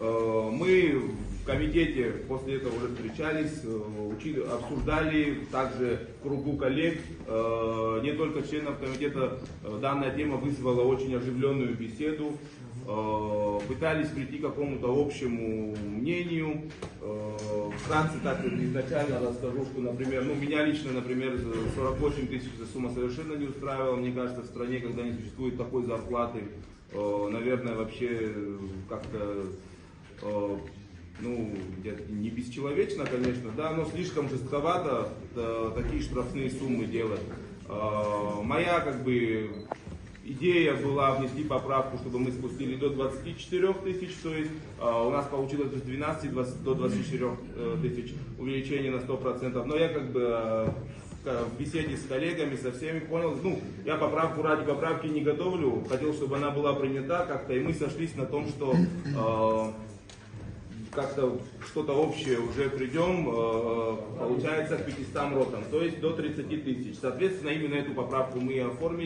Мы в комитете после этого уже встречались, обсуждали также в кругу коллег, не только членов комитета. Данная тема вызвала очень оживленную беседу. Пытались прийти к какому-то общему мнению. Вкратце так изначально расскажу, что, например, меня лично, например, 48 тысяч эта сумма совершенно не устраивала. Мне кажется, в стране, когда не существует такой зарплаты, наверное, вообще как-то, где-то не бесчеловечно, конечно, да, но слишком жестковато такие штрафные суммы делать. Моя, идея была внести поправку, чтобы мы спустили до 24 тысяч, то есть у нас получилось с 12 до 24 тысяч увеличение на 100%. Но я в беседе с коллегами, со всеми понял, я поправку ради поправки не готовлю, хотел, чтобы она была принята как-то, и мы сошлись на том, что как-то что-то общее уже придем, получается к 500 ротам, то есть до 30 тысяч. Соответственно, именно эту поправку мы и оформили.